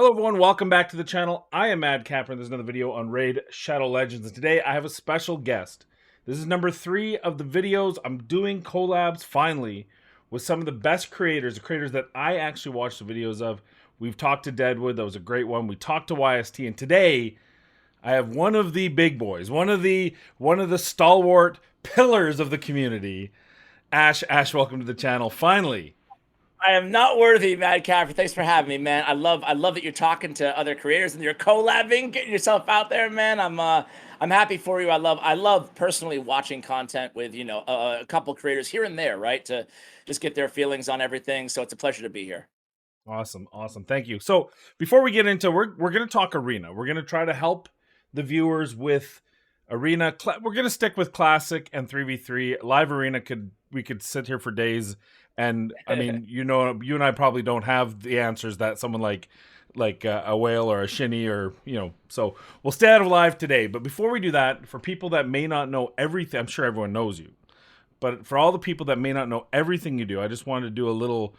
Hello everyone, welcome back to the channel. I am Mad Capper and there's another video on Raid Shadow Legends. And today I have a special guest. This is number 3 of the videos. I'm doing collabs finally with some of the best creators, the creators that I actually watched the videos of. We've talked to Deadwood, that was a great one. We talked to YST, and today I have one of the big boys, one of the stalwart pillars of the community. Ash, welcome to the channel. Finally. I am not worthy, Mad Capper. Thanks for having me, man. I love that you're talking to other creators and you're collabing, getting yourself out there, man. I'm happy for you. I love personally watching content with a couple creators here and there, right? To just get their feelings on everything. So it's a pleasure to be here. Awesome. Thank you. So before we get into, we're going to talk arena. We're going to try to help the viewers with arena. We're going to stick with classic and 3v3. Live arena we could sit here for days, and I mean, you and I probably don't have the answers that someone like a whale or a shinny or So we'll stay out of live today. But before we do that, for people that may not know everything, I'm sure everyone knows you, but for all the people that may not know everything you do, I just wanted to do a little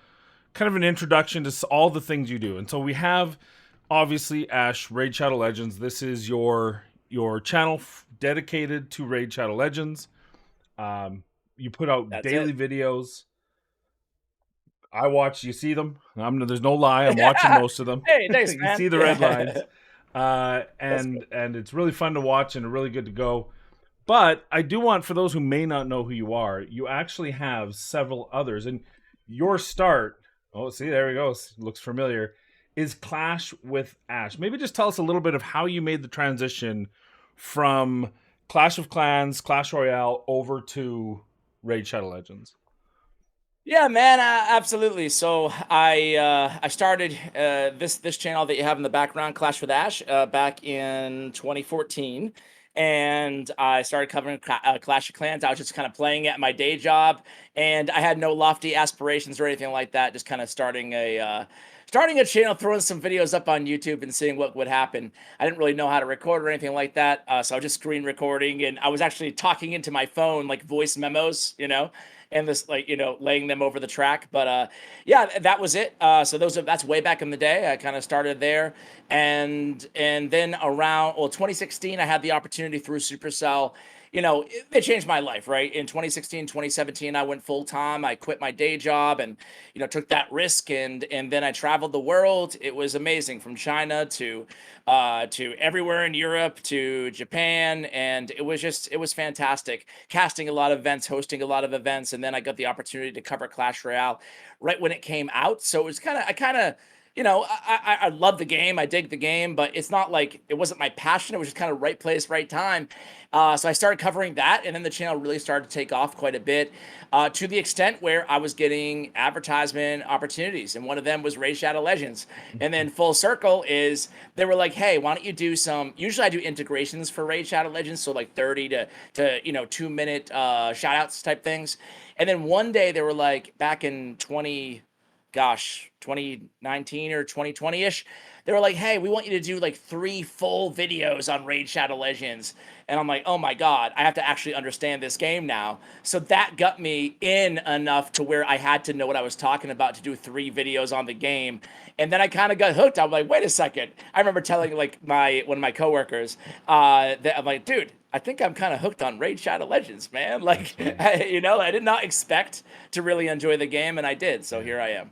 kind of an introduction to all the things you do. And so we have, obviously, Ash, Raid Shadow Legends. This is your channel dedicated to Raid Shadow Legends. You put out daily videos. I watch. You see them. There's no lie. I'm watching most of them. Hey, thanks, You man. see the red lines, and it's really fun to watch and really good to go. But I do want, for those who may not know who you are, you actually have several others, and your start. Oh, see, there we go. Looks familiar. Is Clash with Ash. Maybe just tell us a little bit of how you made the transition from Clash of Clans, Clash Royale, over to Raid Shadow Legends. Yeah, man, absolutely. So I started this channel that you have in the background, Clash with Ash, back in 2014, and I started covering Clash of Clans. I was just kind of playing it at my day job, and I had no lofty aspirations or anything like that. Just kind of starting a channel, throwing some videos up on YouTube and seeing what would happen. I didn't really know how to record or anything like that, so I was just screen recording, and I was actually talking into my phone, like voice memos, and this, like, laying them over the track. But yeah, that was it. So that's way back in the day. I kind of started there, and then around 2016, I had the opportunity through Supercell. They changed my life, right? In 2016, 2017, I went full time. I quit my day job and, took that risk, and then I traveled the world. It was amazing, from China to everywhere in Europe to Japan, and it was fantastic. Casting a lot of events, hosting a lot of events, and then I got the opportunity to cover Clash Royale right when it came out. So it was I love the game. I dig the game, but it's not like it wasn't my passion. It was just kind of right place, right time. So I started covering that, and then the channel really started to take off quite a bit, to the extent where I was getting advertisement opportunities, and one of them was Raid Shadow Legends. And then full circle is they were like, "Hey, why don't you do some?" Usually I do integrations for Raid Shadow Legends, so like 30 to 2-minute shout outs type things. And then one day they were like, back in 2019 or 2020-ish, they were like, "Hey, we want you to do like 3 full videos on Raid Shadow Legends." And I'm like, "Oh my God, I have to actually understand this game now." So that got me in enough to where I had to know what I was talking about to do 3 videos on the game. And then I kind of got hooked. I'm like, wait a second. I remember telling like one of my coworkers, that I'm like, "Dude, I think I'm kind of hooked on Raid Shadow Legends, man." Like, I did not expect to really enjoy the game, and I did. So here I am.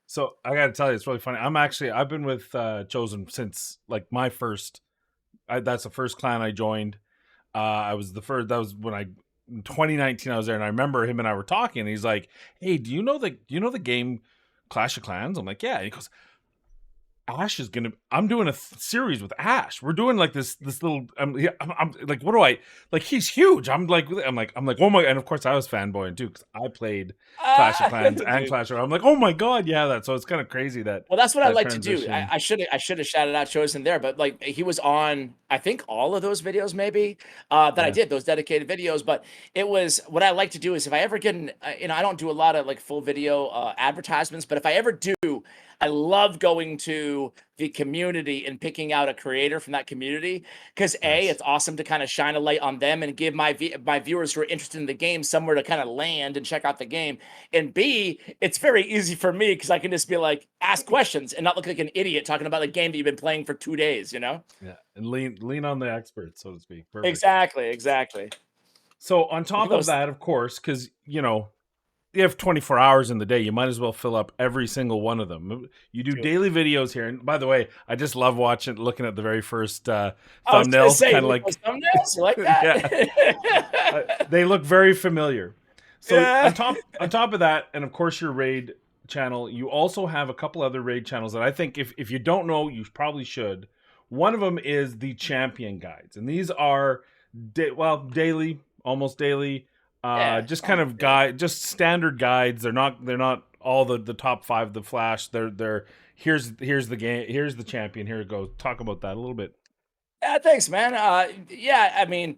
So I got to tell you, it's really funny. I've been with Chosen since like my first. That's the first clan I joined. I was the first. That was when in 2019 I was there, and I remember him and I were talking. And he's like, "Hey, do you know the game Clash of Clans?" I'm like, "Yeah." And he goes, Ash is gonna. I'm doing a series with Ash. We're doing like this little. I'm like, what do I like? He's huge. I'm like, oh my! And of course, I was fanboying too because I played Clash of Clans and Dude. Clash Royale. I'm like, oh my God, yeah, that. So it's kind of crazy that Well, that's what I like to do. transition. I should have shouted out Chosen there, but like he was on, I think, all of those videos maybe, that I Yeah. did, those dedicated videos. But it was, what I like to do is, if I ever get I don't do a lot of like full video advertisements, but if I ever do, I love going to the community and picking out a creator from that community. Because A, Nice. it's awesome to kind of shine a light on them and give my viewers who are interested in the game somewhere to kind of land and check out the game. And B, it's very easy for me because I can just be like, ask questions and not look like an idiot talking about a game that you've been playing for 2 days, you know? Yeah, and lean on the expert, so to speak. Perfect. Exactly, exactly. So on Look at top of those. that, of course, because you have 24 hours in the day, you might as well fill up every single one of them. You do Dude. daily videos here, and by the way, I just love looking at the very first I was gonna thumbnails, say, kind of look at like, those thumbnails. You like yeah, that? they look very familiar. So Yeah. on top of that, and of course your raid channel, you also have a couple other raid channels that I think if you don't know, you probably should. One of them is the champion guides, and these are daily, almost daily, Yeah, just kind almost of daily. just standard guides. They're not all the top five of the Flash. They're here's the game, here's the champion. Here it goes. Talk about that a little bit. Yeah, thanks, man. Yeah, I mean,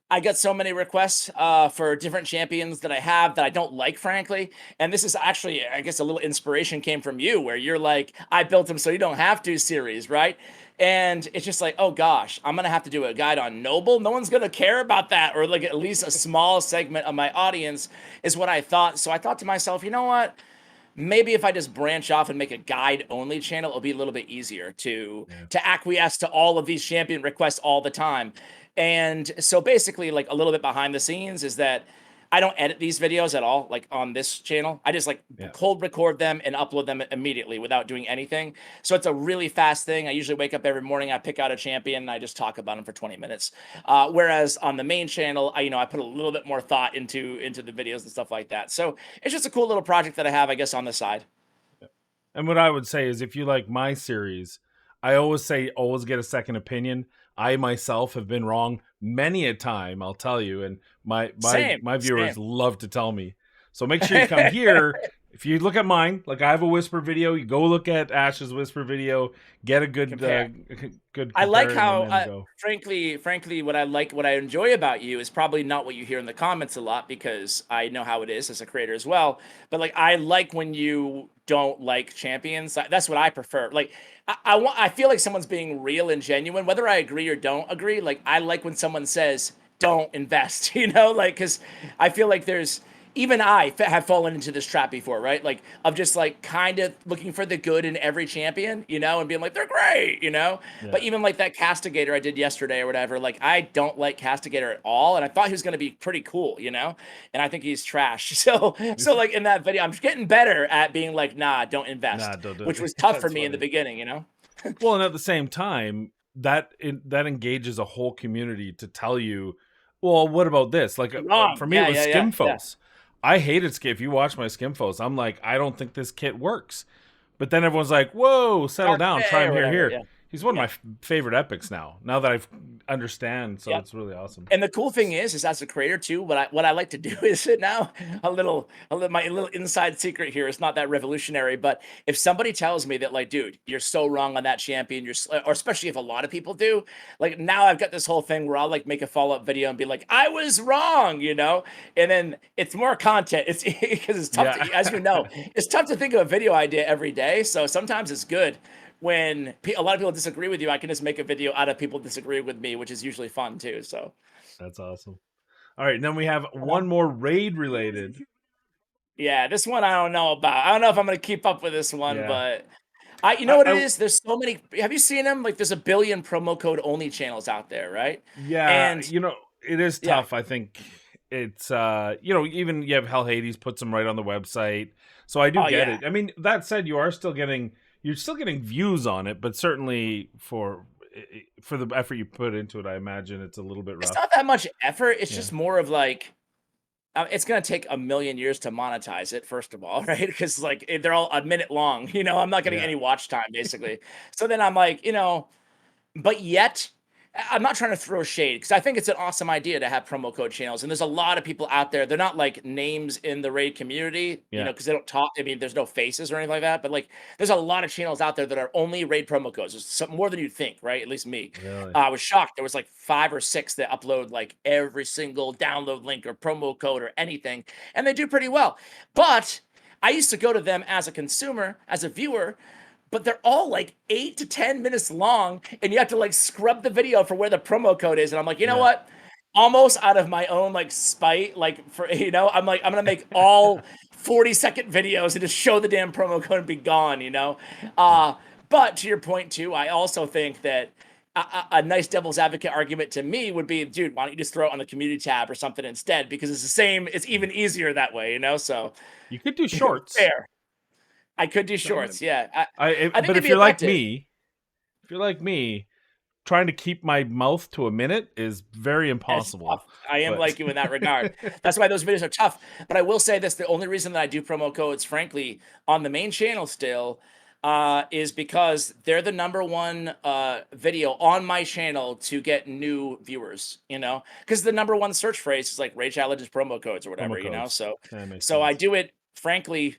I get so many requests for different champions that I have that I don't like, frankly. And this is actually, I guess, a little inspiration came from you, where you're like, "I built them so you don't have to" series, right? And it's just like, oh gosh, I'm gonna have to do a guide on Noble. No one's gonna care about that, or like at least a small segment of my audience is what I thought. So I thought to myself, you know what? Maybe if I just branch off and make a guide only channel, it'll be a little bit easier Yeah, to acquiesce to all of these champion requests all the time. And so basically, like a little bit behind the scenes is that I don't edit these videos at all, like on this channel. I just like yeah. cold record them and upload them immediately without doing anything. So it's a really fast thing. I usually wake up every morning, I pick out a champion, and I just talk about them for 20 minutes. Whereas on the main channel, I put a little bit more thought into the videos and stuff like that. So it's just a cool little project that I have, I guess, on the side. And what I would say is, if you like my series, I always say always get a second opinion. I myself have been wrong many a time, I'll tell you, and Same, my viewers same. love to tell me. So make sure you come here. If you look at mine, like I have a whisper video, you go look at Ash's whisper video, get a good Compare. good I like comparing, and how, then go. frankly, what I enjoy about you is probably not what you hear in the comments a lot because I know how it is as a creator as well. But like, I like when you don't like champions. That's what I prefer. Like, I feel like someone's being real and genuine, whether I agree or don't agree. Like, I like when someone says, "Don't invest," like because I feel like there's even have fallen into this trap before, right? Like of just like kind of looking for the good in every champion, and being like they're great. But Yeah. even like that Castigator I did yesterday or whatever, like I don't like Castigator at all, and I thought he was going to be pretty cool, and I think he's trash. So like in that video, I'm getting better at being like, nah, don't Nah, invest, don't do which it. was tough for That's me in the funny. beginning. Well, and at the same time, that engages a whole community to tell you, well, what about this? Like You're wrong. for me, it Yeah, was yeah, yeah, yeah. Skimfos. I hated Skim. If you watch my Skimfos, I'm like, I don't think this kit works. But then everyone's like, whoa, settle Dark down, try Fey him or here, whatever. here. Yeah, He's one of my yeah, favorite epics now. Now that I understand, so yeah. it's really awesome. And the cool thing is as a creator too, what I like to do is now my little inside secret here is not that revolutionary, but if somebody tells me that like, dude, you're so wrong on that champion, or especially if a lot of people do, like now I've got this whole thing where I'll like make a follow-up video and be like, I was wrong. And then it's more content. It's because it's tough Yeah. to, as you know, it's tough to think of a video idea every day. So sometimes it's good when a lot of people disagree with you, I can just make a video out of people disagreeing with me, which is usually fun too. So, That's awesome. All right, and then we have uh-huh. one more raid related. Yeah, this one I don't know about. I don't know if I'm gonna keep up with this one, Yeah. but you know what it I is? There's so many. Have you seen them? Like, there's a billion promo code only channels out there, right? yeah, And it is yeah, tough. I think it's even you have Hell Hades puts them right on the website. So I do oh get yeah, it. I mean, that said, you're still getting views on it, but certainly for the effort you put into it, I imagine it's a little bit it's rough. not that much effort. It's Yeah. just more of like it's gonna take a million years to monetize it, first of all, right? Because like they're all a minute long. I'm not getting Yeah. any watch time basically. So then I'm like, but yet I'm not trying to throw shade because I think it's an awesome idea to have promo code channels. And there's a lot of people out there. They're not like names in the raid community, Yeah. because they don't talk. I mean, there's no faces or anything like that. But like, there's a lot of channels out there that are only raid promo codes. There's some more than you'd think, right? At least me. Really. I was shocked. There was like 5 or 6 that upload like every single download link or promo code or anything, and they do pretty well. But I used to go to them as a consumer, as a viewer, but they're all like 8 to 10 minutes long, and you have to like scrub the video for where the promo code is. And I'm like, you know Yeah. what? Almost out of my own like spite, like for I'm like, I'm gonna make all 40-second videos and just show the damn promo code and be gone, Yeah. But to your point too, I also think that a nice devil's advocate argument to me would be, dude, why don't you just throw it on the community tab or something instead? Because it's the same, it's even easier that way, So You could do shorts. fair. I could do I mean, shorts, yeah. I think but they'd if be you're like effective. me, if you're like me, trying to keep my mouth to a minute is very It's tough. impossible. I am But like you in that regard. That's why those videos are tough. But I will say this: the only reason that I do promo codes, frankly, on the main channel still, is because they're the number one video on my channel to get new viewers. Because the number one search phrase is like Ray Challenges promo codes or whatever. promo codes. So That makes so I sense. do it, frankly.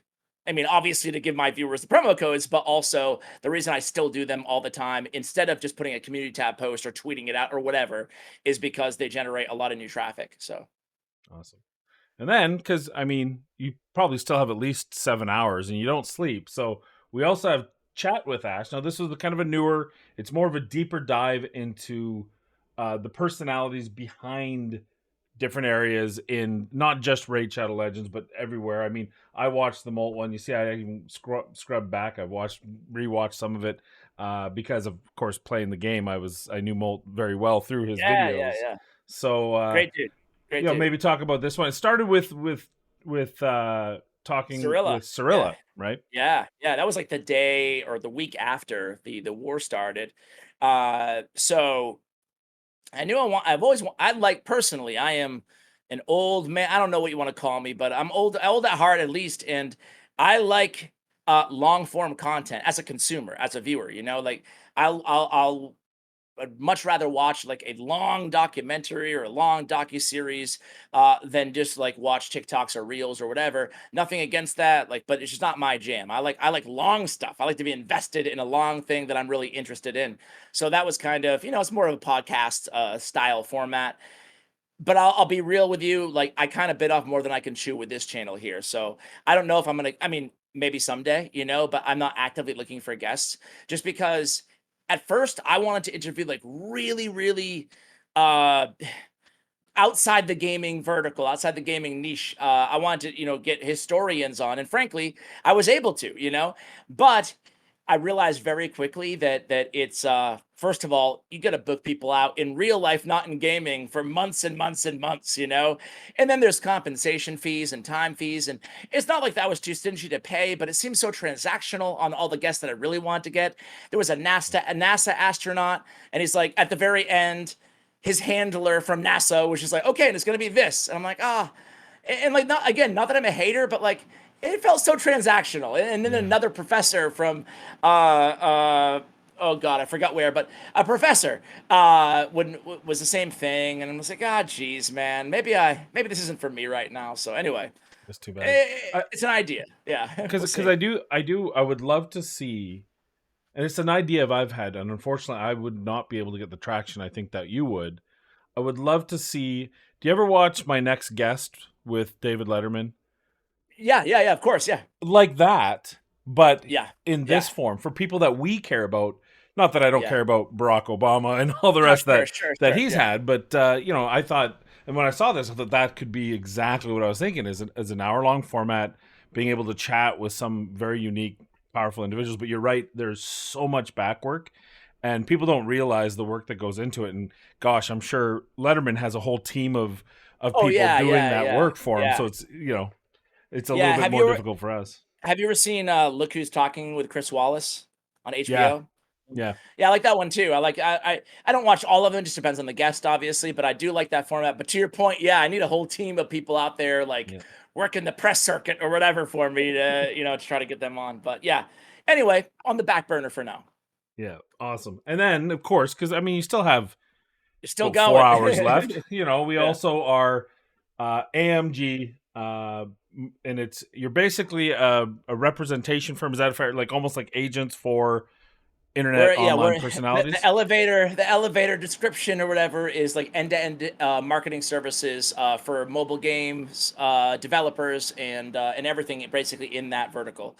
I mean, obviously to give my viewers the promo codes, but also the reason I still do them all the time instead of just putting a community tab post or tweeting it out or whatever is because they generate a lot of new traffic. So Awesome. And then, because I mean, you probably still have at least 7 hours and you don't sleep. So we also have Chat with Ash. Now, this is kind of a newer, it's more of a deeper dive into the personalities behind different areas in not just Raid Shadow Legends, but everywhere. I mean, I watched the Molt one. You see, I even scrubbed back. I've rewatched some of it because, of course, playing the game. I knew Molt very well through his yeah, yeah, videos. yeah. So Great dude. Great dude. maybe talk about this one. It started with talking Cirilla. with Yeah. Cirilla, right? Yeah. Yeah. That was like the day or the week after the war started. So I knew I like personally, I am an old man. I don't know what you want to call me, but I'm old at heart at least. And I like long form content as a consumer, as a viewer, like I'd much rather watch like a long documentary or a long docu-series than just like watch TikToks or reels or whatever. Nothing against that, like, but it's just not my jam. I like long stuff. I like to be invested in a long thing that I'm really interested in. So that was kind of, it's more of a podcast style format. But I'll be real with you, like I kind of bit off more than I can chew with this channel here. So I don't know if I'm gonna. I mean, maybe someday, but I'm not actively looking for guests just because at first I wanted to interview like really, really uh outside the gaming vertical, outside the gaming niche. I wanted to, get historians on, and frankly, I was able to, but I realized very quickly that it's first of all, you got to book people out in real life, not in gaming, for months and months and months, and then there's compensation fees and time fees, and it's not like that was too stingy to pay, but it seems so transactional on all the guests that I really wanted to get. There was a NASA astronaut, and he's like at the very end his handler from NASA was just like, okay, and it's gonna be this. And I'm like, and like not that I'm a hater, but like it felt so transactional. And then Yeah. another professor from oh god, I forgot where, but a professor was the same thing. And I was like, geez, man, maybe this isn't for me right now. So anyway, That's too bad. it's an idea. Yeah, we'll Because see. I would love to see, and it's an idea I've had, and unfortunately, I would not be able to get the traction I think that you would. I would love to see. Do you ever watch My Next Guest with David Letterman? Yeah, yeah, yeah, of course, yeah, Like that, but yeah, in yeah, this form for people that we care about. Not that I don't yeah. care about Barack Obama and all the Oh, rest sure, that sure, that sure. he's Yeah. had, but I thought, and when I saw this, I thought that could be exactly what I was thinking, as an hour long format, being able to chat with some very unique, powerful individuals. But you're right, there's so much back work, and people don't realize the work that goes into it. And gosh, I'm sure Letterman has a whole team of Oh people yeah, doing yeah, that yeah, work for him. yeah, So it's a little yeah. bit more difficult for us. Have you ever seen Look Who's Talking with Chris Wallace on Yeah, HBO? yeah, Yeah, I like that one too. I don't watch all of them, just depends on the guest, obviously, but I do like that format. But to your point, yeah, I need a whole team of people out there like yeah. working the press circuit or whatever for me to, to try to get them on. But yeah. Anyway, on the back burner for now. Yeah, awesome. And then, of course, because I mean, you still have You're still about 4 hours going. left. We Yeah. also are AMG, and you're basically a representation firm. Is that fair? Like almost like agents for internet online We're the personalities. elevator description or whatever is like end-to-end marketing services for mobile games developers and everything basically in that vertical.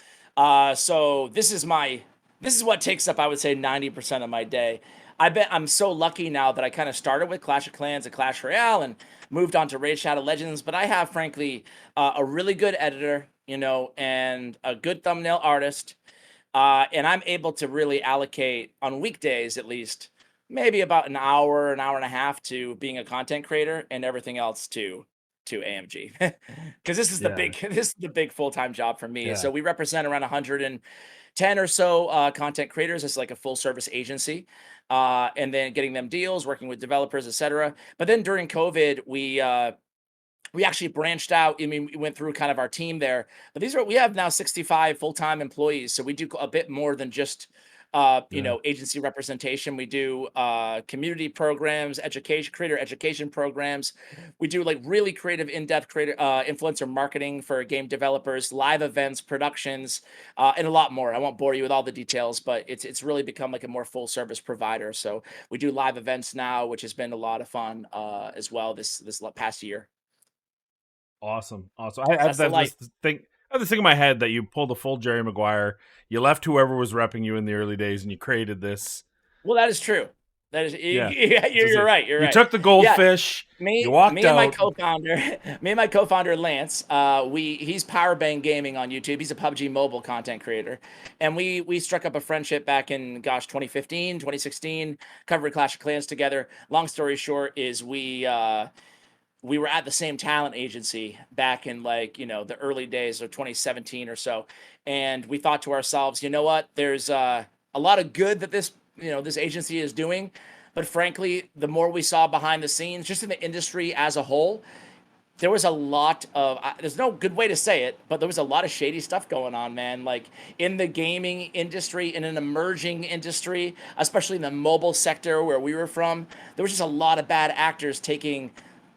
So this is my this is what takes up, I would say, 90% of my day. I bet I'm so lucky now that I kind of started with Clash of Clans and Clash Royale and moved on to Raid Shadow Legends. But I have, frankly, a really good editor, and a good thumbnail artist. And I'm able to really allocate on weekdays, at least, maybe about an hour and a half to being a content creator, and everything else to AMG, because this is the Yeah, big this is the big full-time job for me. yeah, So we represent around 110 or so content creators. It's like a full service agency, and then getting them deals, working with developers, etc. But then during COVID, we actually branched out. I mean, we went through kind of our team there, but we have now 65 full-time employees. So we do a bit more than just, yeah. agency representation. We do community programs, creator education programs. We do like really creative, in-depth creator influencer marketing for game developers, live events, productions, and a lot more. I won't bore you with all the details, but it's really become like a more full service provider. So we do live events now, which has been a lot of fun as well this past year. Awesome, awesome. I have That's the life. I have this thing in my head that you pulled a full Jerry Maguire. You left whoever was repping you in the early days, and you created this. Well, that is true. That is Yeah, yeah, this is you're it. right, you're You right. took the Yeah, goldfish. You walked me and my out. co-founder me and my co-founder, Lance, he's Powerbang Gaming on YouTube. He's a PUBG Mobile content creator, and we struck up a friendship back in, gosh, 2015, 2016, covered Clash of Clans together. Long story short is we were at the same talent agency back in, like, the early days of 2017 or so, and we thought to ourselves, you know what, there's a lot of good that this agency is doing, but frankly, the more we saw behind the scenes just in the industry as a whole, there was a lot of there's no good way to say it, but there was a lot of shady stuff going on, man. Like, in the gaming industry, in an emerging industry, especially in the mobile sector where we were from, there was just a lot of bad actors taking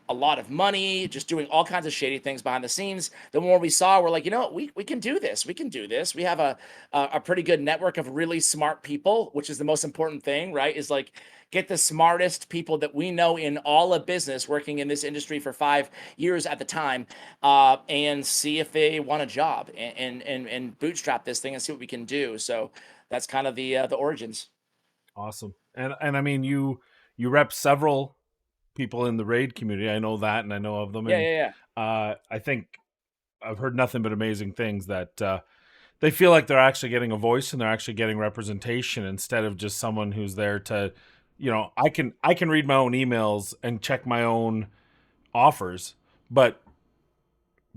a lot of money, just doing all kinds of shady things behind the scenes. The more we saw, we're like, you know what, we can do this. We can do this. We have a pretty good network of really smart people, which is the most important thing, right? Is like, get the smartest people that we know in all of business, working in this industry for 5 years at the time, and see if they want a job, and bootstrap this thing and see what we can do. So that's kind of the origins. Awesome. And I mean, you rep several people in the raid community. I know that, and I know of them. Yeah, And yeah, yeah. I think I've heard nothing but amazing things that they feel like they're actually getting a voice and they're actually getting representation instead of just someone who's there to, I can read my own emails and check my own offers, but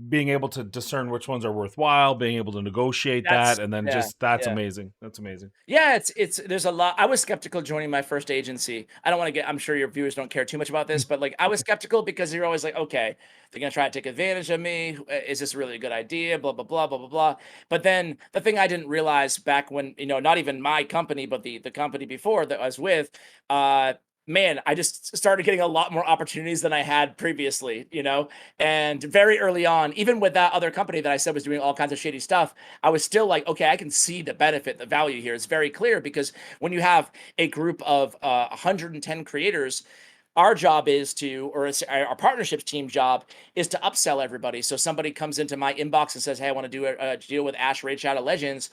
being able to discern which ones are worthwhile, being able to negotiate that, That's and then yeah, just that's yeah. amazing. That's amazing. Yeah, it's there's a lot. I was skeptical joining my first agency. I don't want to get, I'm sure your viewers don't care too much about this, but like, I was skeptical because you're always like, okay, they're gonna try to take advantage of me. Is this really a good idea? Blah blah blah blah blah blah. But then the thing I didn't realize back when, not even my company, but the company before that I was with, uh, man, I just started getting a lot more opportunities than I had previously, and very early on, even with that other company that I said was doing all kinds of shady stuff, I was still like, okay, I can see the benefit, the value here. It's very clear, because when you have a group of 110 creators, our job is to, or it's our partnerships team job is to upsell everybody. So somebody comes into my inbox and says, hey, I want to do a deal with Ash Raid Shadow Legends.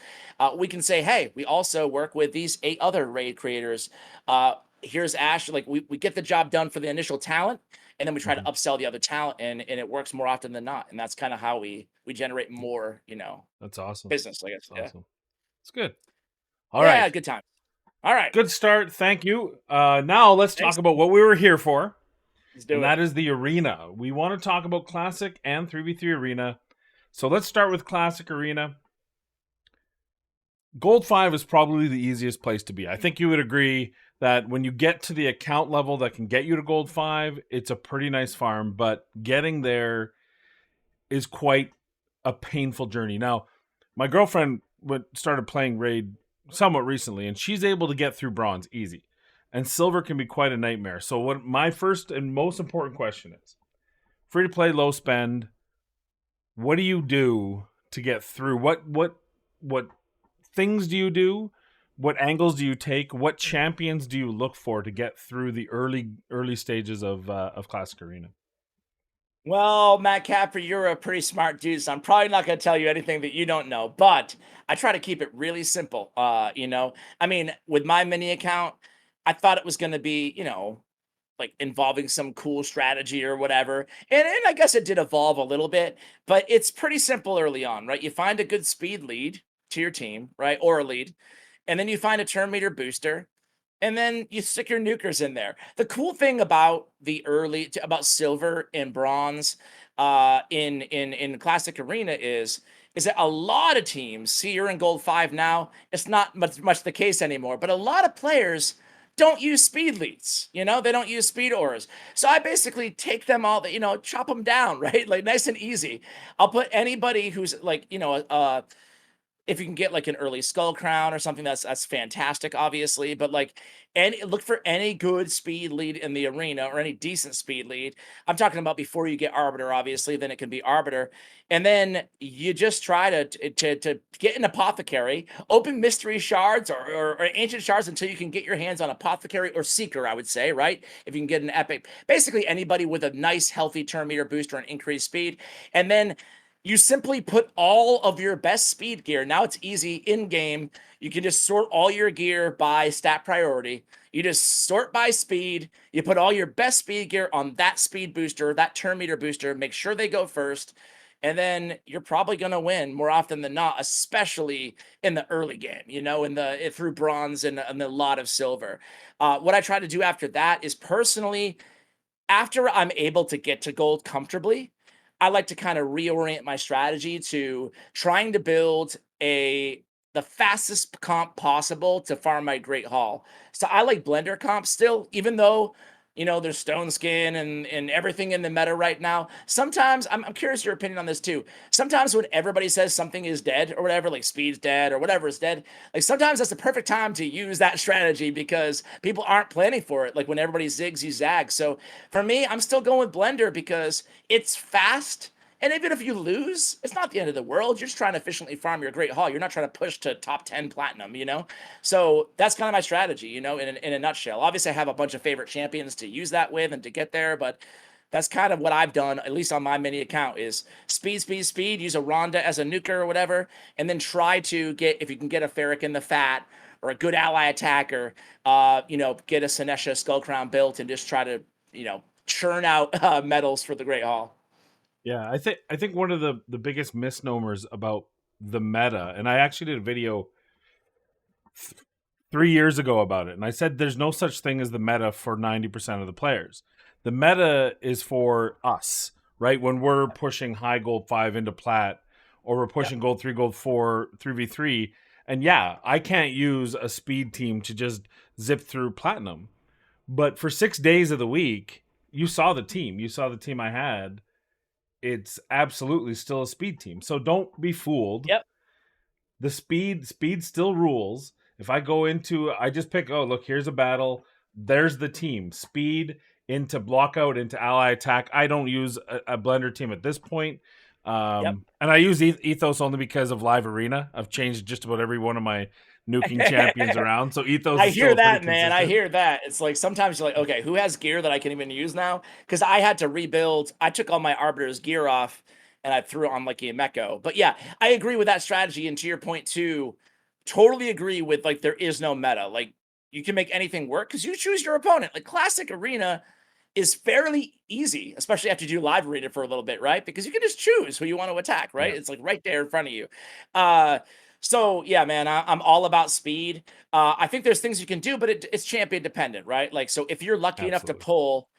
We can say, hey, we also work with these 8 other raid creators. Here's Ash. Like, we get the job done for the initial talent, and then we try to Mhm. upsell the other talent, and it works more often than not. And that's kind of how we generate more, That's awesome. business, I guess. That's Yeah. awesome. It's good. All right. Yeah, good time. All right. Good start. Thank you. Now let's talk Thanks. about what we were here for, Let's and do it. that is the arena. We want to talk about classic and 3v3 arena. So let's start with classic arena. Gold 5 is probably the easiest place to be. I think you would agree that when you get to the account level that can get you to Gold 5, it's a pretty nice farm, but getting there is quite a painful journey. Now, my girlfriend started playing Raid somewhat recently, and she's able to get through bronze easy. And silver can be quite a nightmare. So what my first and most important question is, free to play, low spend, what do you do to get through? What things do you do? What angles do you take? What champions do you look for to get through the early stages of Classic Arena? Well, Matt Capper, you're a pretty smart dude, so I'm probably not going to tell you anything that you don't know. But I try to keep it really simple. I mean, with my mini account, I thought it was going to be, like involving some cool strategy or whatever. And I guess it did evolve a little bit, but it's pretty simple early on, right? You find a good speed lead to your team, right? Or a lead, and then you find a turn meter booster, and then you stick your nukers in there. The cool thing about about silver and bronze in classic arena is that a lot of teams see you're in gold 5 now. It's not much the case anymore, but a lot of players don't use speed leads. They don't use speed auras. So I basically take them all, chop them down, right? Like nice and easy. I'll put anybody who's like, if you can get like an early skull crown or something, that's fantastic, obviously. But like, and look for any good speed lead in the arena or any decent speed lead. I'm talking about before you get arbiter, obviously. Then it can be arbiter, and then you just try to get an apothecary, open mystery shards or ancient shards until you can get your hands on apothecary or seeker. I would say, right? If you can get an epic, basically anybody with a nice healthy turn meter booster and increased speed, and then you simply put all of your best speed gear. Now it's easy in game. You can just sort all your gear by stat priority. You just sort by speed. You put all your best speed gear on that speed booster, that turn meter booster. Make sure they go first. And then you're probably going to win more often than not, especially in the early game, through bronze and a lot of silver. What I try to do after that is personally, after I'm able to get to gold comfortably, I like to kind of reorient my strategy to trying to build the fastest comp possible to farm my Great Hall. So I like blender comps still, even though there's stone skin and everything in the meta right now. Sometimes I'm curious your opinion on this too. Sometimes when everybody says something is dead or whatever, like speed's dead or whatever is dead, like sometimes that's the perfect time to use that strategy because people aren't planning for it. Like when everybody zigs, you zag. So for me, I'm still going with blender because it's fast. And even if you lose, it's not the end of the world. You're just trying to efficiently farm your Great Hall. You're not trying to push to top 10 platinum. So that's kind of my strategy, in a nutshell. Obviously, I have a bunch of favorite champions to use that with and to get there, but that's kind of what I've done, at least on my mini account, is speed, speed, speed, use a Rhonda as a nuker or whatever, and then try to get, if you can get a Ferric in the fat or a good ally attacker, get a Senesha Skull Crown built and just try to, churn out medals for the Great Hall. Yeah, I think one of the biggest misnomers about the meta, and I actually did a video 3 years ago about it, and I said there's no such thing as the meta for 90% of the players. The meta is for us, right? When we're pushing high gold 5 into plat, or we're Yep. pushing gold 3, gold 4, 3v3. And yeah, I can't use a speed team to just zip through platinum. But for 6 days of the week, you saw the team. You saw the team I had. It's absolutely still a speed team. So don't be fooled. Yep. The speed still rules. If I go into, I just pick, oh look, here's a battle, there's the team. Speed into block out into ally attack. I don't use a blender team at this point. Yep. And I use ethos only because of live arena. I've changed just about every one of my nuking champions around, so ethos I is hear still pretty that, man. I consistent. hear that. It's like sometimes you're like, okay, who has gear that I can even use now? Because I had to rebuild. I took all my arbiter's gear off and I threw it on like a Meko. But yeah, I agree with that strategy. And to your point too, totally agree with like there is no meta. Like you can make anything work because you choose your opponent. Like classic arena is fairly easy, especially after you do live arena for a little bit, right? Because you can just choose who you want to attack, right? Yeah, It's like right there in front of you. Uh, so yeah, man, I'm all about speed. I think there's things you can do, but it's champion dependent, right? Like, so if you're lucky enough to absolutely. pull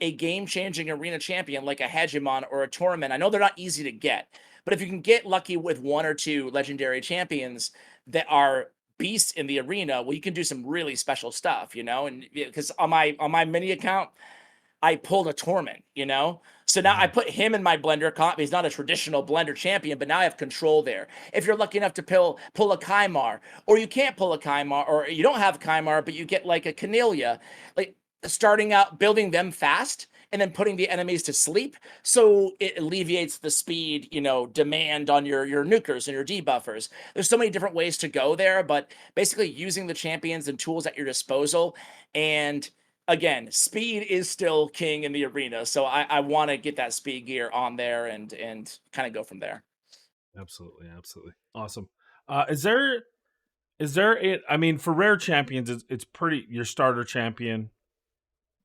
a game-changing arena champion like a Hegemon or a Torment, I know they're not easy to get, but if you can get lucky with one or two legendary champions that are beasts in the arena, well, you can do some really special stuff, and because on my mini account, I pulled a Torment. So now I Mhm. put him in my blender comp. He's not a traditional blender champion, but now I have control there. If you're lucky enough to pull a Kymar, or you can't pull a Kymar, or you don't have Kymar, but you get like a Canelia, like starting out building them fast and then putting the enemies to sleep, so it alleviates the speed, demand on your nukers and your debuffers. There's so many different ways to go there, but basically using the champions and tools at your disposal and again, speed is still king in the arena, so I want to get that speed gear on there and kind of go from there. Absolutely, absolutely. Awesome. Is there it? I mean, for rare champions, it's pretty. Your starter champion,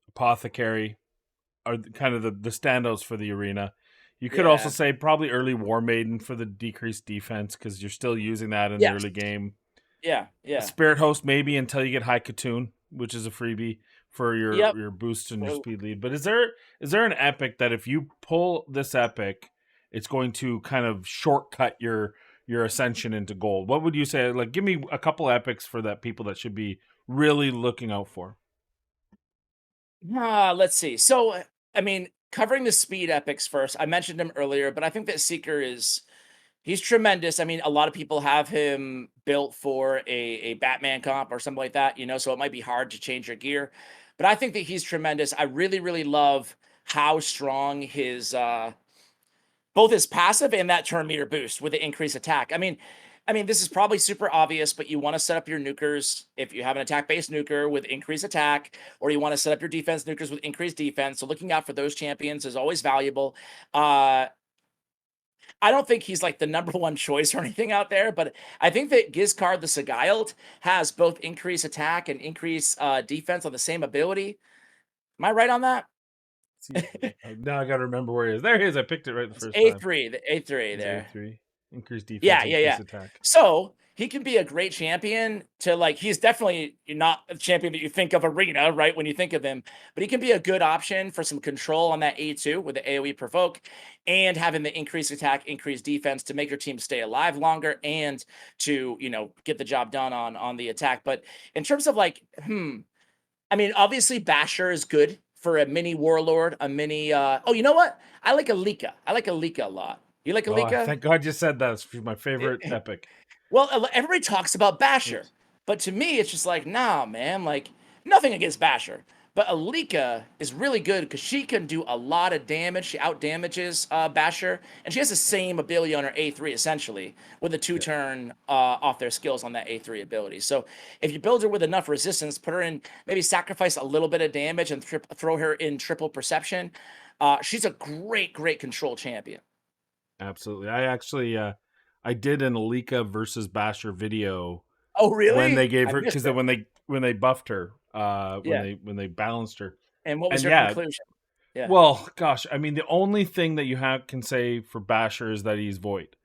apothecary, are kind of the standouts for the arena. You could also Yeah. say probably early war maiden for the decreased defense because you're still using that in the Yes. early game. Yeah. A Yeah. spirit host maybe until you get high Katoon, which is a freebie for Yep. your boost and your So speed lead. But is there an epic that if you pull this epic, it's going to kind of shortcut your ascension into gold? What would you say? Like, give me a couple epics for that people that should be really looking out for. let's see. So I mean, covering the speed epics first. I mentioned him earlier, but I think that Seeker is he's tremendous. I mean, a lot of people have him built for a Batman comp or something like that, so it might be hard to change your gear. But I think that he's tremendous. I really, really love how strong his both his passive and that turn meter boost with the increased attack. I mean, this is probably super obvious, but you want to set up your nukers if you have an attack-based nuker with increased attack, or you want to set up your defense nukers with increased defense. So looking out for those champions is always valuable. Uh, I don't think he's like the number one choice or anything out there, but I think that Gizcard the Sigiled has both increased attack and increased defense on the same ability. Am I right on that? See, now I got to remember where he is. There he is. I picked it right the It's first time. A3, the A3 Is A there. three increased defense, Yeah, yeah, yeah. increased attack. So he can be a great champion to like, he's definitely not a champion that you think of arena, right? When you think of him, but he can be a good option for some control on that A2 with the AoE provoke and having the increased attack, increased defense to make your team stay alive longer and to, get the job done on the attack. But in terms of like, I mean, obviously Basher is good for a mini warlord, a mini oh, you know what? I like Alika. I like Alika a lot. You like Oh, Alika? thank God you said that. It's my favorite epic. Well, everybody talks about Basher, Oops. but to me, it's just like, nah, man. Like, nothing against Basher, but Alika is really good because she can do a lot of damage. She out damages Basher, and she has the same ability on her A3 essentially, with a Yeah, two-turn off their skills on that A3 ability. So if you build her with enough resistance, put her in, maybe sacrifice a little bit of damage and throw her in triple perception. She's a great, great control champion. absolutely. I actually I did an Alika versus Basher video Oh, when really? they gave I her missed because it. when they buffed her, Yeah. when they balanced her. And what was And your yeah, conclusion? Yeah. well, gosh, I mean the only thing that you have can say for Basher is that he's void.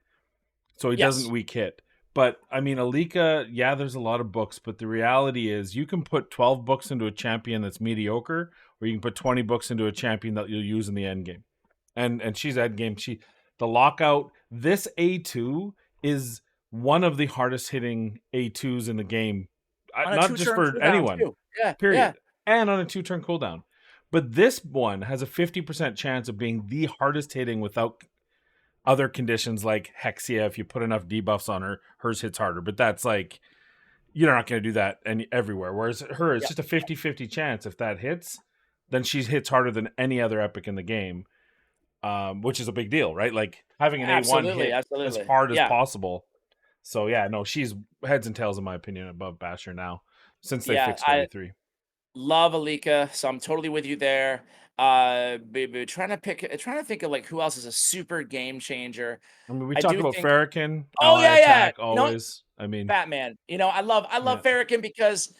So he doesn't Yes. weak hit. But I mean, Alika, yeah, there's a lot of books, but the reality is you can put 12 books into a champion that's mediocre, or you can put 20 books into a champion that you'll use in the end game. And she's end game. The lockout. This A2 is one of the hardest hitting A2s in the game, On a not just two-turn for cooldown anyone. too. Yeah, yeah. Period. And on a 2 turn cooldown. But this one has a 50% chance of being the hardest hitting without other conditions like Hexia. If you put enough debuffs on her, hers hits harder. But that's like, you're not going to do that everywhere. Whereas her, it's Yep. just a 50-50 chance. If that hits, then she hits harder than any other epic in the game, which is a big deal, right? Like having an A1 Absolutely, hit as absolutely. hard as Yeah, possible. So yeah, no, she's heads and tails in my opinion above Basher now since they yeah. fixed her I A3. love Alika, so I'm totally with you there. Trying to think of like who else is a super game changer. I mean, we I talk do about think, Farrakhan, oh ally yeah, yeah. attack always. I mean, Batman. I love yeah, Farrakhan because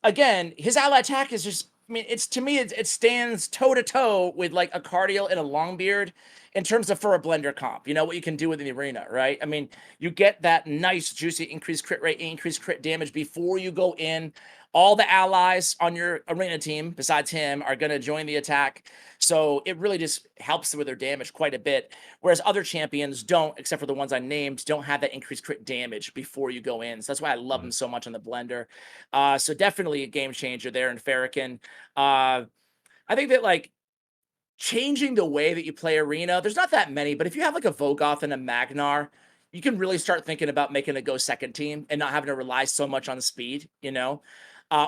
again, his ally attack is just, I mean, it's to me, it stands toe to toe with like a Cardial and a Longbeard in terms of for a blender comp. You know what you can do within the arena, right? I mean, you get that nice, juicy increased crit rate, increased crit damage before you go in. All the allies on your arena team, besides him, are going to join the attack. So it really just helps with their damage quite a bit. Whereas other champions don't, except for the ones I named, don't have that increased crit damage before you go in. So that's why I love them right. so much on the blender. So definitely a game changer there in Farrakhan. Uh, I think that like changing the way that you play arena, there's not that many, but if you have like a Vogoth and a Magnar, you can really start thinking about making a go second team and not having to rely so much on speed,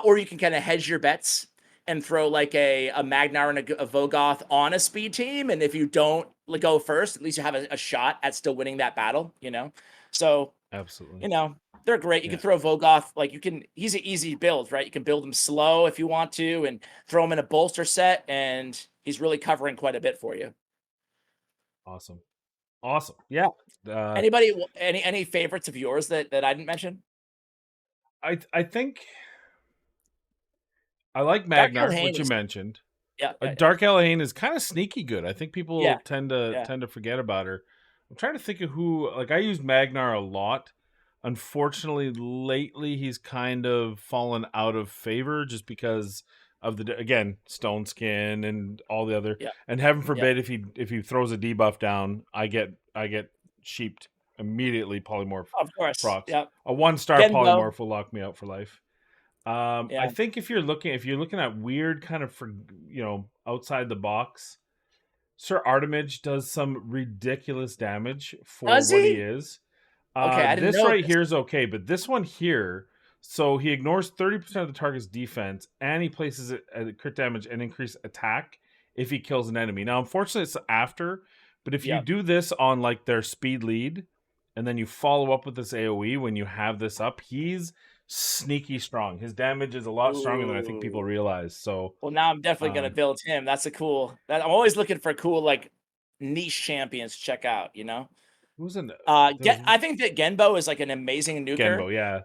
or you can kind of hedge your bets and throw like a Magnar and a Vogoth on a speed team. And if you don't go first, at least you have a shot at still winning that battle. So Absolutely. You know, they're great. You can Yeah. throw Vogoth, like he's an easy build, right? You can build him slow if you want to and throw him in a bolster set, and he's really covering quite a bit for you. Awesome. Awesome. Yeah. Uh, Any favorites of yours that I didn't mention? I think I like Dark Magnar, Elhain which you is mentioned. yeah, yeah, yeah. Dark Elhaine is kind of sneaky good. I think people Yeah, tend yeah, to forget about her. I'm trying to think of who. Like I use Magnar a lot. Unfortunately, lately he's kind of fallen out of favor just because of the again Stone Skin and all the other. yeah, And heaven yeah. forbid if he throws a debuff down, I get sheeped immediately. Polymorph Of course. procs. Yeah. A 1-star Genbo. polymorph will lock me out for life. I Yeah. think if you're looking at weird kind of for outside the box, Sir Artemage does some ridiculous damage for Does what he he? is. Okay, I didn't This know right this. here is okay, but this one here, so he ignores 30% of the target's defense, and he places it at crit damage and increased attack if he kills an enemy. Now, unfortunately, it's after, but if you Yep. do this on like their speed lead, and then you follow up with this AOE when you have this up, he's sneaky strong. His damage is a lot stronger than I think people Ooh. realize. So, Well, now I'm definitely gonna um, build him. That's a cool that I'm always looking for cool, like, niche champions to check out, you know? who's in Get the I think that Genbo is, like, an amazing nuker, Genbo? Yeah,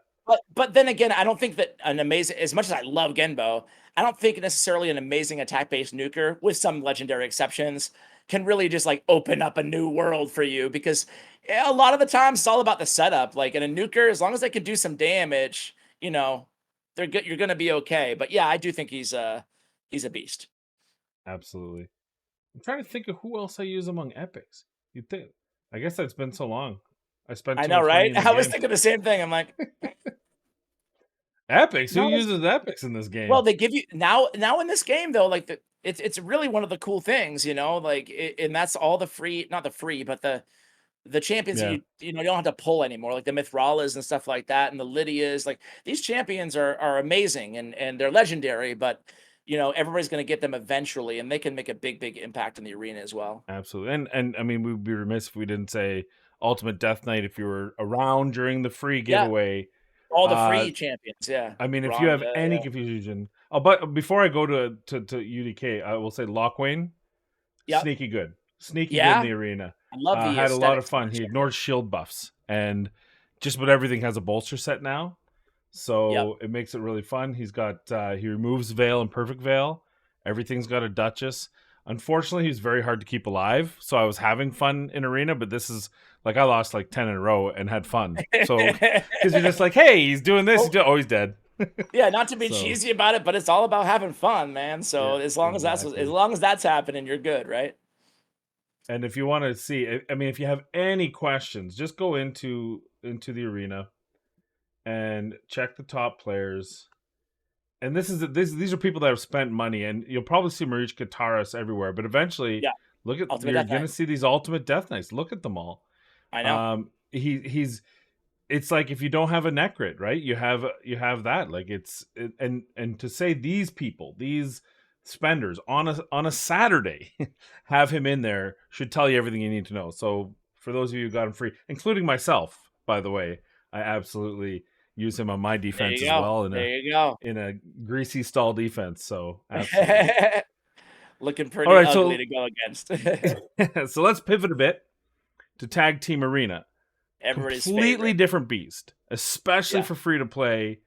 but then again, I don't think that an amazing as much as I love Genbo, I don't think necessarily an amazing attack-based nuker, with some legendary exceptions, can really just, like, open up a new world for you because, a lot of the times it's all about the setup, like, in a nuker, as long as they can do some damage, you know, they're good you're gonna be okay, but yeah, I do think he's a beast. absolutely. I'm trying to think of who else I use among epics. You'd think. I guess it's been so long. I spent I too know, much money right? in the I was game. thinking the same thing, I'm like, Epics? Who not as uses epics in this well, game? they give you now in this game though, like, it's really one of the cool things, you know, like, and that's all the free not the free, but the champions that Yeah, you don't have to pull anymore, like the Mithralas and stuff like that, and the Lydias. Like these champions are amazing and they're legendary, but everybody's going to get them eventually, and they can make a big impact in the arena as well. absolutely. And I mean, we'd be remiss if we didn't say Ultimate Death Knight if you were around during the free Yeah, giveaway. all the Uh, free champions. Yeah, I mean, if you have Rhonda. any Yeah, confusion, oh, but before I go to UDK, I will say Lockwane, yep, sneaky good in yeah. the arena. I love the Had a lot of aesthetics of fun. that He champion. ignores shield buffs and just about everything has a bolster set now. Yep. So it makes it really fun. He's got he removes Veil and Perfect Veil. Everything's got a Duchess. Unfortunately, he's very hard to keep alive. So I was having fun in arena, but this is like I lost like 10 in a row and had fun. So because you're just like, hey, he's doing this. Oh, Oh, he's dead. yeah, not to be So cheesy about it, but it's all about having fun, man. yeah, So as exactly. long as that's happening, you're good, right? And if you want to see, I mean, if you have any questions, just go into the arena and check the top players. And these are people that have spent money, and you'll probably see Marichka Kataris everywhere. But eventually, Yeah, look at Ultimate you're Death gonna Knight. see these ultimate death knights. Look at them all. I know. He's it's like if you don't have a Necrit, right? You have that. Like and to say these people, these spenders on a Saturday have him in there should tell you everything you need to know. So for those of you who got him free, including myself, by the way, I absolutely use him on my There defense you as go. well There you go. in a greasy stall defense. So absolutely. Looking All pretty right, ugly so to go against. so let's pivot a bit to tag team arena. Everybody's Completely favorite. different beast, especially Yeah. for free to play.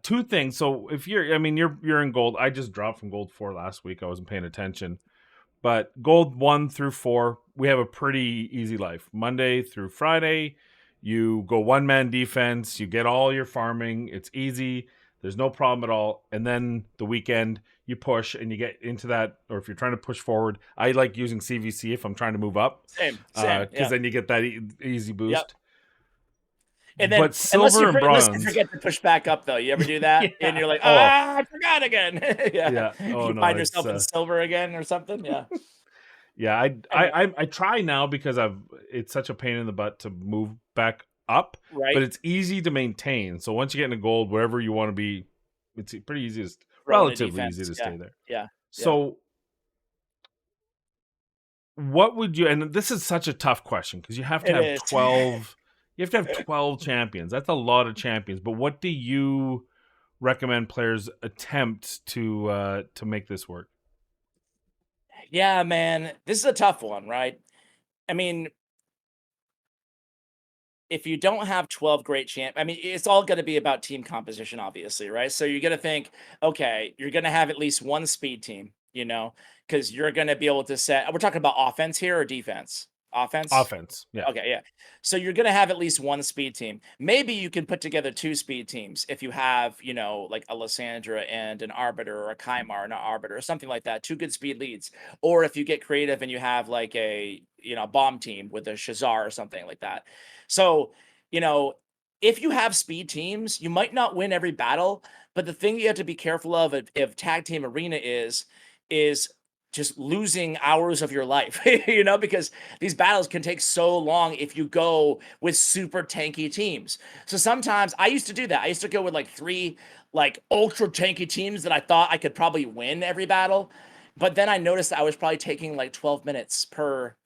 Two things. So if I mean, you're in gold. I just dropped from gold 4 last week. I wasn't paying attention. But gold 1 through 4, we have a pretty easy life. Monday through Friday, you go one man defense, you get all your farming, it's easy, there's no problem at all. And then the weekend, you push and you get into that, or if you're trying to push forward, I like using CVC if I'm trying to move up, Same. because Yeah. then you get that easy Yep. boost. And then But silver and unless you bronze, forget to push back up though, you ever do that? And yeah, you're like, oh ah, I forgot again. Yeah. yeah, oh You no, find it's yourself in silver again or something. Yeah. yeah, I know. I try now because it's such a pain in the butt to move back up, but Right. it's easy to maintain. So once you get into gold, wherever you want to be, it's pretty easy Throw in a relatively easy defense. to Yeah. stay there. Yeah. Yeah. So what would you and this is such a tough question because you have to It have is. 12 You have to have 12 champions. That's a lot of champions. But what do you recommend players attempt to make this work? Yeah, man, this is a tough one, right? I mean, if you don't have 12 great I mean, it's all going to be about team composition, obviously, right? So you're going to think, okay, you're going to have at least one speed team, because you're going to be able to set. We're talking about offense here or defense? Offense. Offense. Yeah. Okay, yeah. So you're gonna have at least one speed team. Maybe you can put together two speed teams if you have, like a Lysandra and an Arbiter, or a Kymar and an Arbiter, or something like that. Two good speed leads. Or if you get creative and you have like a bomb team with a Shazar or something like that. So, you know, if you have speed teams, you might not win every battle, but the thing you have to be careful of if tag team arena is just losing hours of your life, because these battles can take so long if you go with super tanky teams. So sometimes I used to do that. I used to go with like three like ultra tanky teams that I thought I could probably win every battle. But then I noticed that I was probably taking like 12 minutes per,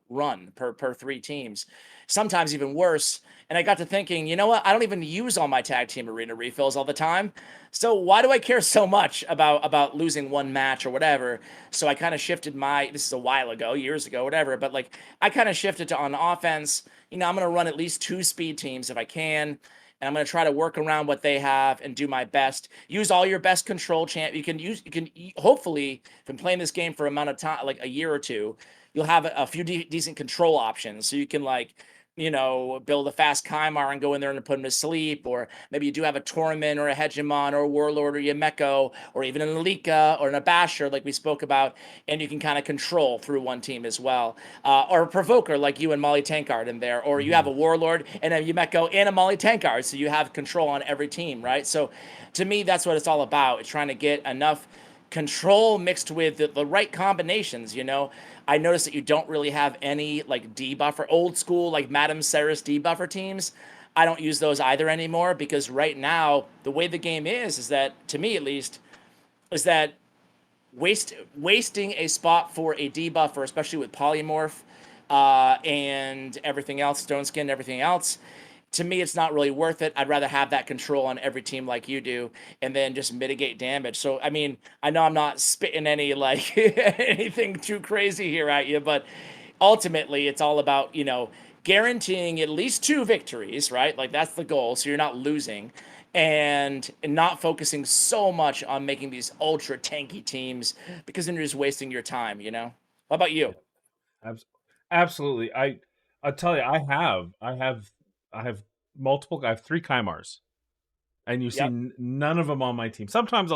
run per three teams, sometimes even worse. And I got to thinking, you know what? I don't even use all my tag team arena refills all the time. So why do I care so much about losing one match or whatever? So I kind of shifted this is a while ago, years ago, whatever, but like I kind of shifted to on offense, I'm going to run at least two speed teams if I can. And I'm going to try to work around what they have and do my best. Use all your best control champ. Hopefully, if I'm playing this game for amount of time, like a year or two, you'll have a few decent control options. So you can like, build a fast Kymar and go in there and put him to sleep. Or maybe you do have a Torment or a Hegemon or a Warlord or Yumeko or even an Alika or an Abasher like we spoke about. And you can kind of control through one team as well. Or a Provoker like you and Molly Tankard in there. Or you have Mhm. a Warlord and a Yumeko and a Molly Tankard. So you have control on every team, right? So to me, that's what it's all about. It's trying to get enough control mixed with the right combinations. I noticed that you don't really have any like debuffer, old school like Madame Ceres debuffer teams. I don't use those either anymore because right now the way the game is that, to me at least, is that wasting a spot for a debuffer, especially with polymorph and everything else, stone skin, everything else. To me, it's not really worth it. I'd rather have that control on every team like you do, and then just mitigate damage. So, I mean, I know I'm not spitting any like anything too crazy here at you, but ultimately, it's all about guaranteeing at least two victories, right? Like that's the goal, so you're not losing, and not focusing so much on making these ultra tanky teams because then you're just wasting your time. What about you? Yeah. Abs- Absolutely. I'll tell you, I have multiple. I have three Kymars, and you see Yep. none of them on my team. Sometimes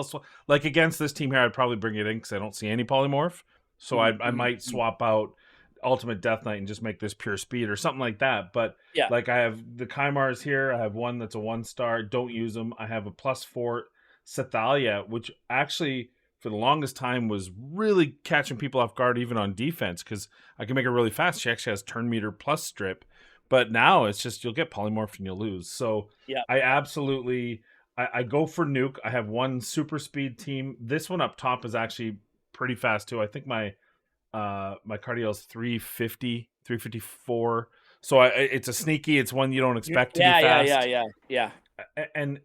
like against this team here, I'd probably bring it in because I don't see any polymorph. So I might Mhm. swap out Ultimate Death Knight and just make this pure speed or something like that. But Yeah. like I have the Kymars here. I have one that's a 1 star. Don't use them. I have a +4 Sethalia, which actually for the longest time was really catching people off guard, even on defense, because I can make her really fast. She actually has turn meter plus strip. But now it's just you'll get polymorph and you'll lose. So Yeah. I absolutely I go for nuke. I have one super speed team. This one up top is actually pretty fast too. I think my cardio is 350, 354. So it's a sneaky. It's one you don't expect to be Yeah. Yeah. Yeah. fast. Yeah. Yeah. And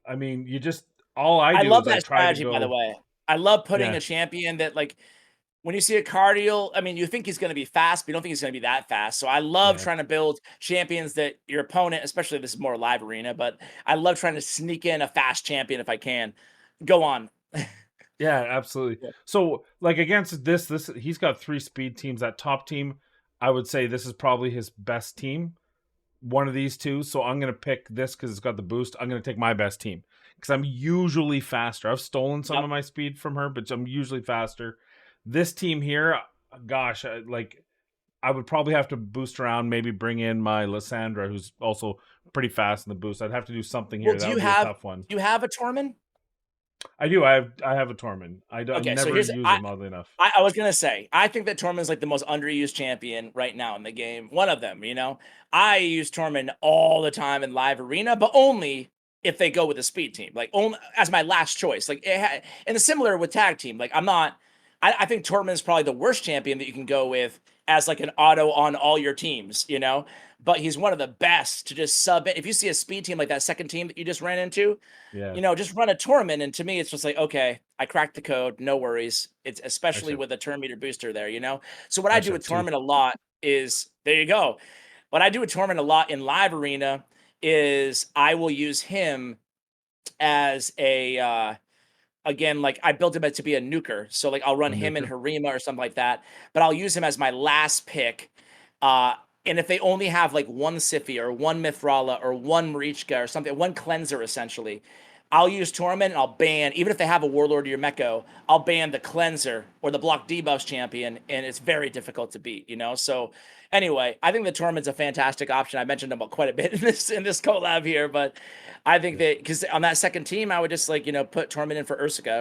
I mean, you just all I I do love is I that try to strategy, by the go. way. I love putting Yeah, a champion that, like, when you see a cardial, I mean, you think he's going to be fast, but you don't think he's going to be that fast. So I love yeah, trying to build champions that your opponent, especially this is more live arena, but I love trying to sneak in a fast champion if I can. Go on. yeah. Absolutely. Yeah. So like against this he's got three speed teams. That top team, I would say this is probably his best team. One of these two. So I'm gonna pick this because it's got the boost. I'm gonna take my best team because I'm usually faster. I've stolen some Yep. of my speed from her, but I'm usually faster. This team here, gosh, like I would probably have to boost around, maybe bring in my Lysandra, who's also pretty fast in the boost. I'd have to do something Well, here. do That you would be a have tough one. do you have a Torment? I do. I have a Torment. I Okay, so never here's use them oddly enough. I was gonna say, I think that Tormund's like the most underused champion right now in the game. One of them. I use Tormund all the time in live arena, but only if they go with a speed team, like only as my last choice. Like and similar with tag team. Like I think Tormund's probably the worst champion that you can go with as like an auto on all your teams, you know. But he's one of the best to just sub in. If you see a speed team like that second team that you just ran into, Yeah, you know, just run a tournament. And to me, it's just like, okay, I cracked the code. No worries. It's especially actually, with a turn meter booster there, you know. So what I I do actually with have two. tournament a lot is there you go. What I do with tournament a lot in live arena is I will use him as a again, like I built him to be a nuker. So like I'll A run him and nuker. Harima or something like that, but I'll use him as my last pick. Uh and if they only have like one Siphi or one Mithrala or one Marichka or something, one cleanser essentially, I'll use Torment and I'll ban, even if they have a Warlord or your Meko, I'll ban the cleanser or the block debuffs champion, and it's very difficult to beat, you know? So anyway, I think the Torment's a fantastic option. I mentioned about quite a bit in this collab here, but I think Yeah, that because on that second team, I would just like, you know, put Torment in for Ursica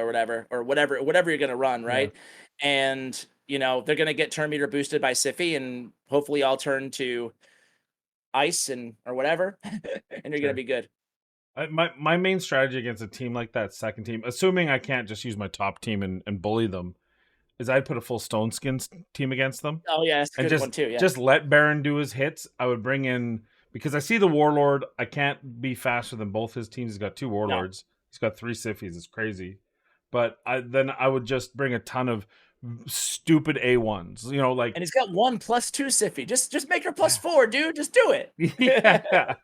or whatever you're gonna run, yeah, right? And you know, they're gonna get turn meter boosted by Siphi, and hopefully I'll turn to ice and or whatever, and you're gonna sure. be good. My main strategy against a team like that second team, assuming I can't just use my top team and bully them, is I'd put a full Stone Skins team against them Oh yeah, that's a and good just one too. Yeah. just let Baron do his hits. I would bring in because I see the Warlord. I can't be faster than both his teams. He's got two No. Warlords. He's got three Siphies. It's crazy. But I would just bring a ton of stupid A1s. You know, like And he's got 1+2 Siphi. Just make her yeah, +4, dude. Just do it. yeah.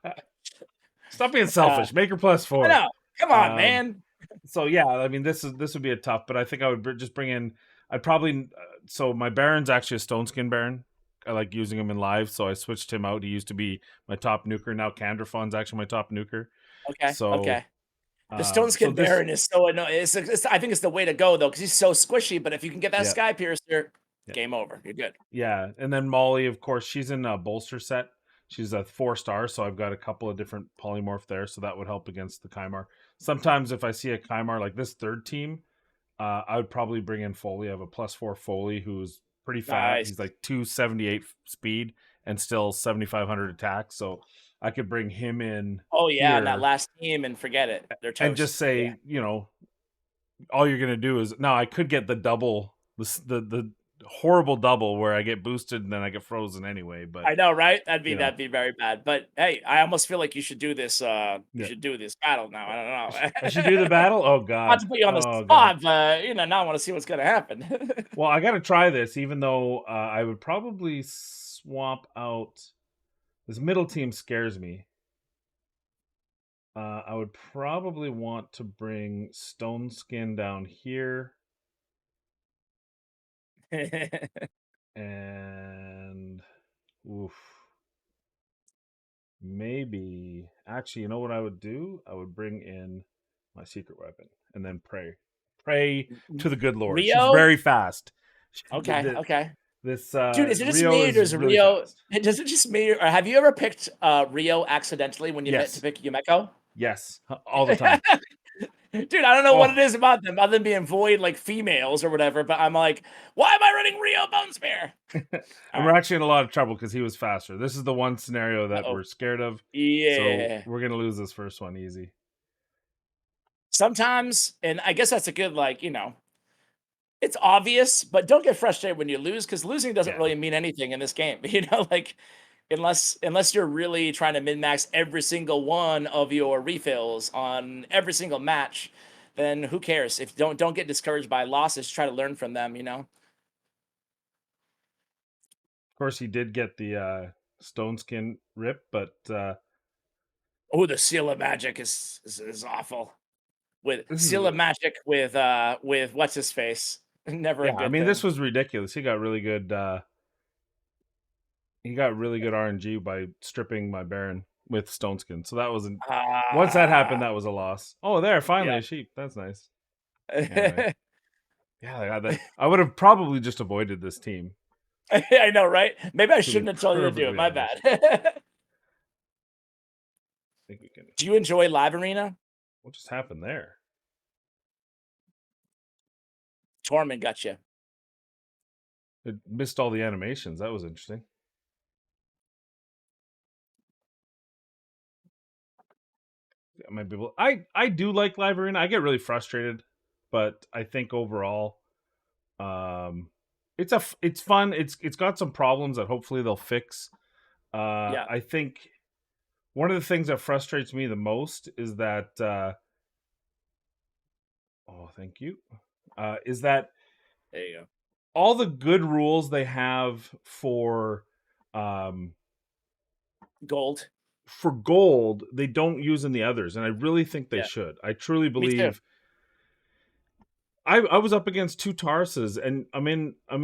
Stop being uh, selfish. Make her plus I four. know. Come on, Um, man. so yeah, I mean this would be a tough, but I think I would just bring in. I'd probably so my Baron's actually a Stone Skin Baron. I like using him in live, so I switched him out. He used to be my top nuker. Now Candrafon's actually my top nuker. Okay. So Okay. The Stone so Skin this Baron is so annoying. I think it's the way to go though, because he's so squishy. But if you can get that yeah Sky Piercer, yeah game over. You're good. yeah, and then Molly, of course, she's in a bolster set. She's a 4-star, so I've got a couple of different polymorph there, so that would help against the Kymar. Sometimes if I see a Kymar like this third team, I would probably bring in Foley. I have a +4 Foley who's pretty fat. Nice. He's like 278 speed and still 7,500 attack. So I could bring him in Oh yeah, on that here last team, and forget it. They're and just toast. Yeah. say, all you're gonna do is now I could get the double, the horrible double where I get boosted and then I get frozen anyway. But I know, right? you know, That'd be very bad. But hey, I almost feel like you should do this. You yeah, should do this battle now. I I should don't do the know. battle. Oh Not God, to put you on the oh God. spot, but you know, now I want to see what's gonna happen. Well, I got to try this, even though I would probably swap out. This middle team scares me. I would probably want to bring Stone Skin down here and oof, maybe actually, you know what I would do? I would bring in my secret weapon and then pray to the good Lord. She's Rio? very fast. Okay, okay. This Dude, is it just Rio me or is does really Rio fast. does it just me or have you ever picked Rio accidentally when you meant to Yes, pick Yumeko? yes, all the time. Dude, I don't know what it Oh, is about them other than being void like females or whatever, but I'm like, why am I running Rio Bone Spear? and All we're right. actually in a lot of trouble because he was faster. This is the one scenario that Uh-oh. we're scared of. So Yeah. we're gonna lose this first one easy. Sometimes, and I guess that's a good, like, you know, it's obvious, but don't get frustrated when you lose because losing doesn't Yeah. really mean anything in this game. You know, like unless you're really trying to min max every single one of your refills on every single match, then who cares? If don't get discouraged by losses, try to learn from them, you know. Of course, he did get the stone skin rip, but Oh, the seal of magic is awful. With this is seal of magic with what's his face. Never a yeah. I good mean, this thing. was ridiculous. He got really good. He got really good RNG by stripping my Baron with stone skin. So that wasn't. Once that happened, Ah, that was a loss. Oh, there, finally yeah. a sheep. That's nice. Anyway, yeah, I would have probably just avoided this team. I know, right? Maybe I To be shouldn't have told you to do it. perfectly My honest, bad. I think we can. Do you enjoy live arena? What just happened there? Torment got you. It missed all the animations. That was interesting. I might be able. I do like live arena. I get really frustrated, but I think overall, um, it's fun. It's got some problems that hopefully they'll fix. Yeah. I think one of the things that frustrates me the most is that oh, thank you. Is that There you go. all the good rules they have um, Gold. for gold, they don't use in the others, and I really think they Yeah. should. I truly Me too. believe. I was up against two Tarses, and I'm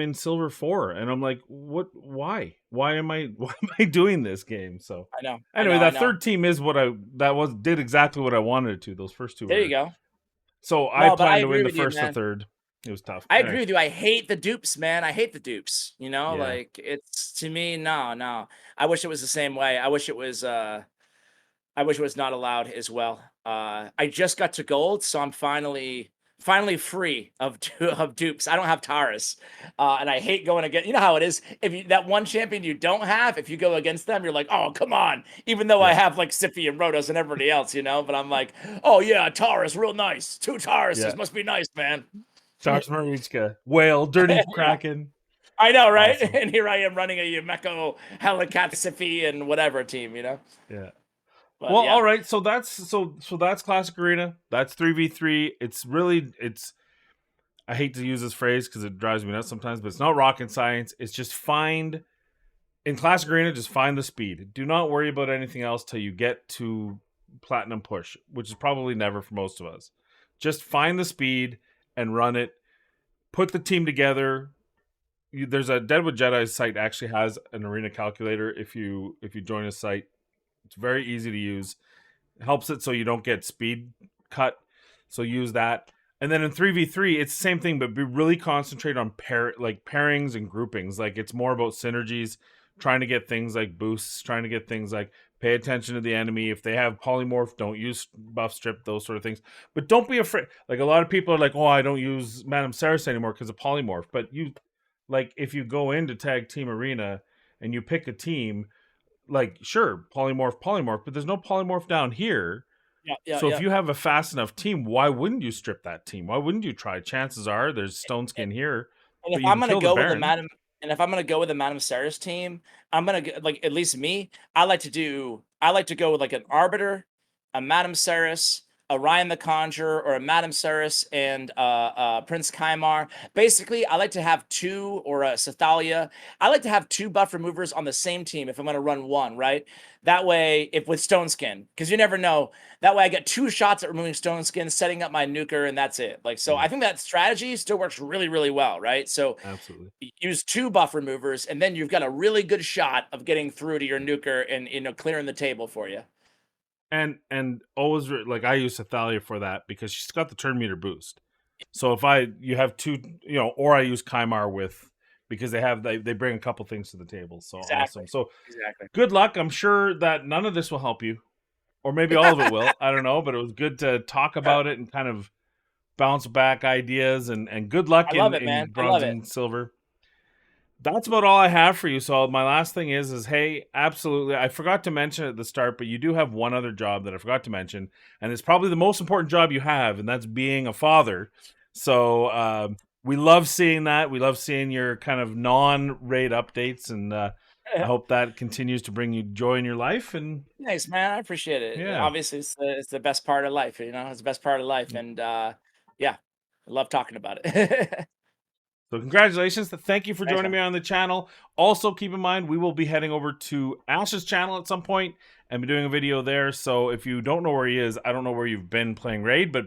in silver 4, and I'm like, what? Why am I why am I doing this game? So I know. I anyway, know. I that know. third team is what I that was did exactly what I wanted it to. Those first two There you were go. so I No, but I planned to win agree the with you, first, the man. third. It was tough. I agree Anyway, with you. I hate the dupes, man. I hate the dupes. yeah, Like it's to me, no, no. I wish it was the same way. I wish it was not allowed as well. I just got to gold, so I'm finally free of of dupes. I don't have Taurus, and I hate going against. You know how it is. If you that one champion you don't have, if you go against them, you're like, oh come on. Even though I yeah, have like Siffy and Rotos and everybody else, but I'm like, oh yeah, Taurus, real nice. Two yeah. Tauruses must be nice, man. Tars Marichka, whale, dirty Yeah, kraken, I know, right? awesome. And here I am running a Yumeko, Helicat, Siffy, and whatever team. Yeah. But Well, all yeah, right. So that's classic arena. That's 3v3. It's I hate to use this phrase because it drives me nuts sometimes, but it's not rocket science. It's just find in classic arena, just find the speed. Do not worry about anything else till you get to platinum push, which is probably never for most of us. Just find the speed and run it. Put the team together. There's a Deadwood Jedi site actually has an arena calculator. If you join a site, it's very easy to use. It helps it so you don't get speed cut. So use that. And then in 3v3, it's the same thing, but be really concentrate on pairings and groupings. Like it's more about synergies, trying to get things like boosts, trying to get things like pay attention to the enemy. If they have polymorph, don't use buff strip, those sort of things. But don't be afraid. Like a lot of people are like, oh, I don't use Madame Ceres anymore because of polymorph. But if you go into tag team arena and you pick a team, like sure, polymorph, but there's no polymorph down here. yeah, yeah, So if yeah. you have a fast enough team, why wouldn't you strip that team? Why wouldn't you try? Chances are there's stone skin here, And if but you I'm can gonna kill the go with the Baron. Madam, and if I'm gonna go with the Madam Ceres team, I'm gonna like at least me. I like to go with like an Arbiter, a Madam Ceres, a Ryan the Conjurer, or a Madam Ceres and Prince Kymar. Basically, I like to have two or a Cathalia. I like to have two buff removers on the same team if I'm gonna run one, right? That way, if with Stone Skin, because you never know. That way I get two shots at removing Stone Skin, setting up my nuker, and that's it. Like, so Yeah, I think that strategy still works really, really well, right? So absolutely. use two buff removers, and then you've got a really good shot of getting through to your nuker and clearing the table for you. And always like I use Athalia for that because she's got the turn meter boost. So if you have two, or I use Kymar with because they bring a couple things to the table. So Exactly. awesome. So Exactly. good luck. I'm sure that none of this will help you, or maybe all of it will. I don't know, but it was good to talk about it and kind of bounce back ideas and good luck I love it, in man. I love bronze it. and silver. That's about all I have for you. So my last thing is hey, absolutely. I forgot to mention at the start, but you do have one other job that I forgot to mention, and it's probably the most important job you have, and that's being a father. So we love seeing that. We love seeing your kind of non-raid updates, and I hope that continues to bring you joy in your life. And Thanks, man. I appreciate it. yeah, Obviously, it's the best part of life. It's the best part of life, and yeah, I love talking about it. so congratulations. Thank you for Thanks, joining man. me on the channel. Also, keep in mind, we will be heading over to Ash's channel at some point and be doing a video there. So if you don't know where he is, I don't know where you've been playing Raid, but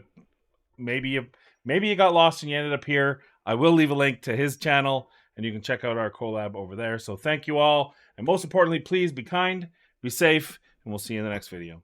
maybe you got lost and you ended up here. I will leave a link to his channel, and you can check out our collab over there. So thank you all. And most importantly, please be kind, be safe, and we'll see you in the next video.